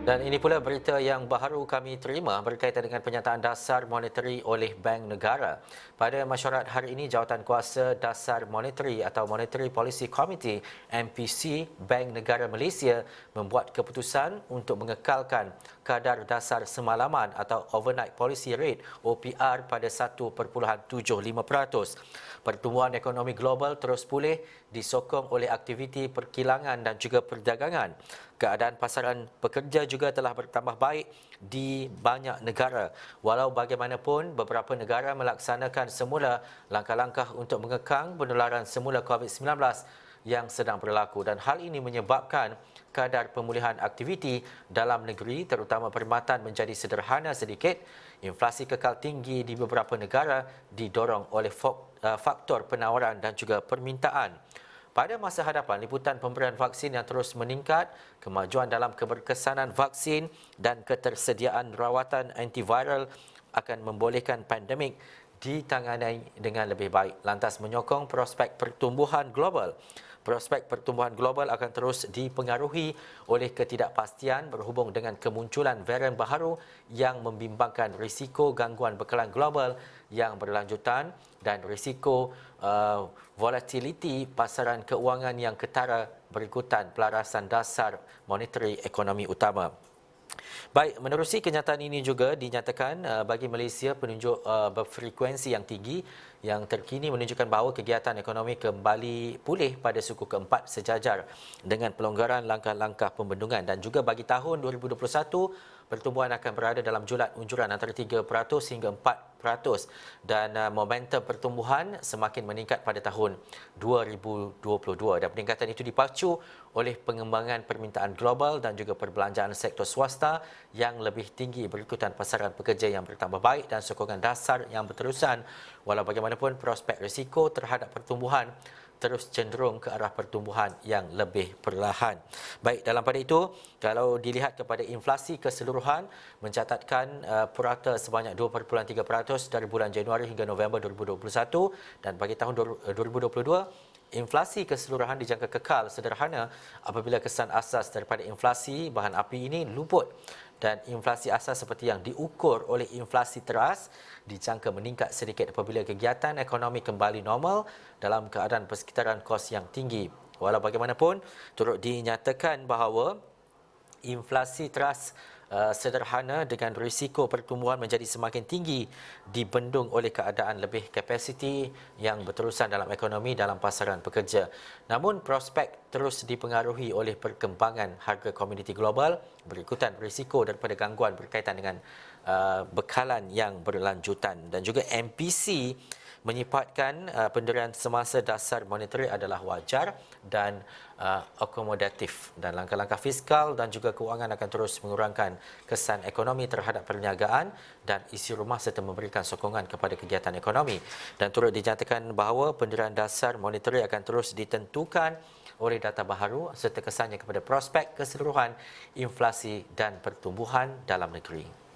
Dan ini pula berita yang baru kami terima berkaitan dengan penyataan dasar moneteri oleh Bank Negara. Pada mesyuarat hari ini, Jawatankuasa Dasar Moneteri atau Monetary Policy Committee MPC Bank Negara Malaysia membuat keputusan untuk mengekalkan kadar dasar semalaman atau Overnight Policy Rate OPR pada 1.75%. Pertumbuhan ekonomi global terus pulih disokong oleh aktiviti perkilangan dan juga perdagangan. Keadaan pasaran pekerja juga telah bertambah baik di banyak negara. Walau bagaimanapun, beberapa negara melaksanakan semula langkah-langkah untuk mengekang penularan semula COVID-19 yang sedang berlaku, dan hal ini menyebabkan kadar pemulihan aktiviti dalam negeri terutama perkhidmatan menjadi sederhana sedikit. Inflasi kekal tinggi di beberapa negara didorong oleh faktor penawaran dan juga permintaan. Pada masa hadapan, liputan pemberian vaksin yang terus meningkat, kemajuan dalam keberkesanan vaksin dan ketersediaan rawatan antiviral akan membolehkan pandemik ditangani dengan lebih baik, lantas menyokong prospek pertumbuhan global. Prospek pertumbuhan global akan terus dipengaruhi oleh ketidakpastian berhubung dengan kemunculan varian baharu yang membimbangkan risiko gangguan bekalan global yang berlanjutan dan risiko volatiliti pasaran keuangan yang ketara berikutan pelarasan dasar moneteri ekonomi utama. Baik, menerusi kenyataan ini juga dinyatakan bagi Malaysia penunjuk berfrekuensi yang tinggi yang terkini menunjukkan bahawa kegiatan ekonomi kembali pulih pada suku keempat sejajar dengan pelonggaran langkah-langkah pembendungan, dan juga bagi tahun 2021 pertumbuhan akan berada dalam julat unjuran antara 3% hingga 4%, dan momentum pertumbuhan semakin meningkat pada tahun 2022, dan peningkatan itu dipacu oleh pengembangan permintaan global dan juga perbelanjaan sektor swasta yang lebih tinggi berikutan pasaran pekerja yang bertambah baik dan sokongan dasar yang berterusan. Walau bagaimanapun, prospek risiko terhadap pertumbuhan terus cenderung ke arah pertumbuhan yang lebih perlahan. Baik, dalam pada itu, kalau dilihat kepada inflasi keseluruhan mencatatkan purata sebanyak 2.3% dari bulan Januari hingga November 2021, dan bagi tahun 2022, inflasi keseluruhan dijangka kekal sederhana apabila kesan asas daripada inflasi bahan api ini luput, dan inflasi asas seperti yang diukur oleh inflasi teras dijangka meningkat sedikit apabila kegiatan ekonomi kembali normal dalam keadaan persekitaran kos yang tinggi. Walau bagaimanapun, turut dinyatakan bahawa inflasi teras sederhana dengan risiko pertumbuhan menjadi semakin tinggi dibendung oleh keadaan lebih kapasiti yang berterusan dalam ekonomi dalam pasaran pekerja. Namun prospek terus dipengaruhi oleh perkembangan harga komoditi global berikutan risiko daripada gangguan berkaitan dengan bekalan yang berlanjutan, dan juga MPC menyifatkan pendirian semasa dasar moneteri adalah wajar dan akomodatif, dan langkah-langkah fiskal dan juga kewangan akan terus mengurangkan kesan ekonomi terhadap perniagaan dan isi rumah serta memberikan sokongan kepada kegiatan ekonomi. Dan turut dinyatakan bahawa pendirian dasar moneteri akan terus ditentukan oleh data baharu serta kesannya kepada prospek keseluruhan inflasi dan pertumbuhan dalam negeri.